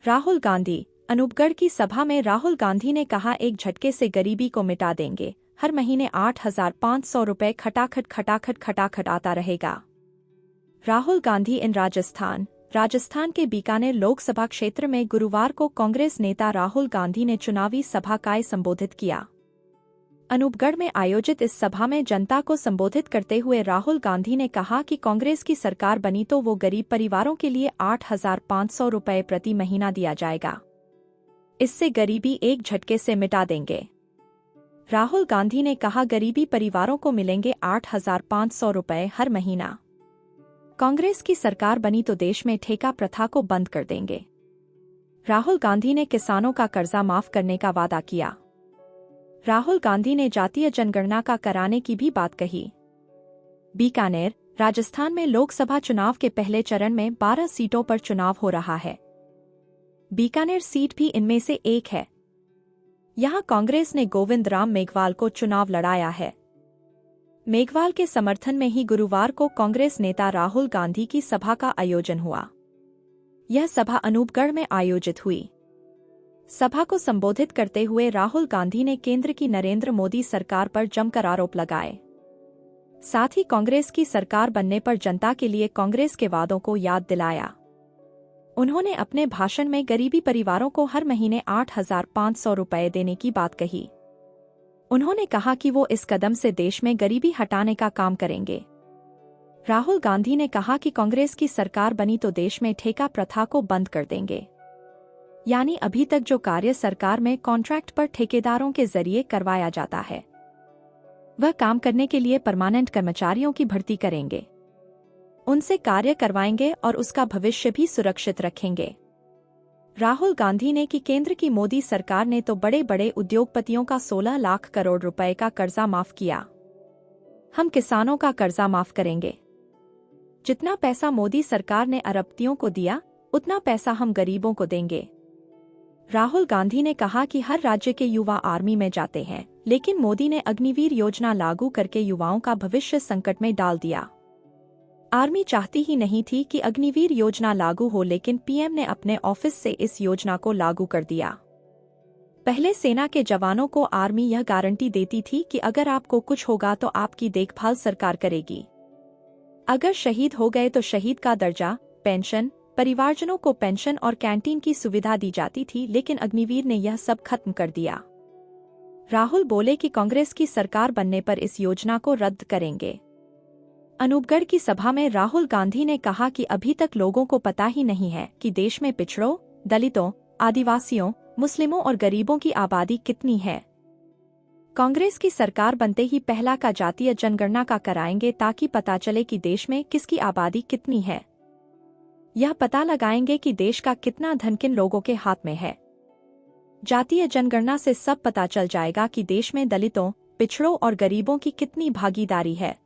राहुल गांधी। अनूपगढ़ की सभा में राहुल गांधी ने कहा, एक झटके से गरीबी को मिटा देंगे, हर महीने 8,500 रुपये खटाखट आता रहेगा। राहुल गांधी इन राजस्थान के बीकानेर लोकसभा क्षेत्र में गुरुवार को कांग्रेस नेता राहुल गांधी ने चुनावी सभा का संबोधित किया। अनूपगढ़ में आयोजित इस सभा में जनता को संबोधित करते हुए राहुल गांधी ने कहा कि कांग्रेस की सरकार बनी तो वो गरीब परिवारों के लिए 8,500 रुपये प्रति महीना दिया जाएगा। इससे गरीबी एक झटके से मिटा देंगे। राहुल गांधी ने कहा, गरीबी परिवारों को मिलेंगे 8,500 रुपये हर महीना। कांग्रेस की सरकार बनी तो देश में ठेका प्रथा को बंद कर देंगे। राहुल गांधी ने किसानों का कर्जा माफ करने का वादा किया। राहुल गांधी ने जातीय जनगणना का कराने की भी बात कही। बीकानेर, राजस्थान में लोकसभा चुनाव के पहले चरण में 12 सीटों पर चुनाव हो रहा है। बीकानेर सीट भी इनमें से एक है। यहां कांग्रेस ने गोविंद राम मेघवाल को चुनाव लड़ाया है। मेघवाल के समर्थन में ही गुरुवार को कांग्रेस नेता राहुल गांधी की सभा का आयोजन हुआ। यह सभा अनूपगढ़ में आयोजित हुई। सभा को संबोधित करते हुए राहुल गांधी ने केंद्र की नरेंद्र मोदी सरकार पर जमकर आरोप लगाए। साथ ही कांग्रेस की सरकार बनने पर जनता के लिए कांग्रेस के वादों को याद दिलाया। उन्होंने अपने भाषण में गरीबी परिवारों को हर महीने 8,500 रुपये देने की बात कही। उन्होंने कहा कि वो इस कदम से देश में गरीबी हटाने का काम करेंगे। राहुल गांधी ने कहा कि कांग्रेस की सरकार बनी तो देश में ठेका प्रथा को बंद कर देंगे, यानी अभी तक जो कार्य सरकार में कॉन्ट्रैक्ट पर ठेकेदारों के जरिए करवाया जाता है, वह काम करने के लिए परमानेंट कर्मचारियों की भर्ती करेंगे, उनसे कार्य करवाएंगे और उसका भविष्य भी सुरक्षित रखेंगे। राहुल गांधी ने कि केंद्र की मोदी सरकार ने तो बड़े बड़े उद्योगपतियों का 16 लाख करोड़ रुपए का कर्जा माफ किया। हम किसानों का कर्जा माफ करेंगे। जितना पैसा मोदी सरकार ने अरबपतियों को दिया, उतना पैसा हम गरीबों को देंगे। राहुल गांधी ने कहा कि हर राज्य के युवा आर्मी में जाते हैं, लेकिन मोदी ने अग्निवीर योजना लागू करके युवाओं का भविष्य संकट में डाल दिया। आर्मी चाहती ही नहीं थी कि अग्निवीर योजना लागू हो, लेकिन पीएम ने अपने ऑफिस से इस योजना को लागू कर दिया। पहले सेना के जवानों को आर्मी यह गारंटी देती थी कि अगर आपको कुछ होगा तो आपकी देखभाल सरकार करेगी। अगर शहीद हो गए तो शहीद का दर्जा, पेंशन, परिवारजनों को पेंशन और कैंटीन की सुविधा दी जाती थी, लेकिन अग्निवीर ने यह सब खत्म कर दिया। राहुल बोले कि कांग्रेस की सरकार बनने पर इस योजना को रद्द करेंगे। अनूपगढ़ की सभा में राहुल गांधी ने कहा कि अभी तक लोगों को पता ही नहीं है कि देश में पिछड़ों, दलितों, आदिवासियों, मुस्लिमों और गरीबों की आबादी कितनी है। कांग्रेस की सरकार बनते ही पहला का जातीय जनगणना का कराएंगे, ताकि पता चले कि देश में किसकी आबादी कितनी है। यह पता लगाएंगे कि देश का कितना धन किन लोगों के हाथ में है। जातीय जनगणना से सब पता चल जाएगा कि देश में दलितों, पिछड़ों और गरीबों की कितनी भागीदारी है।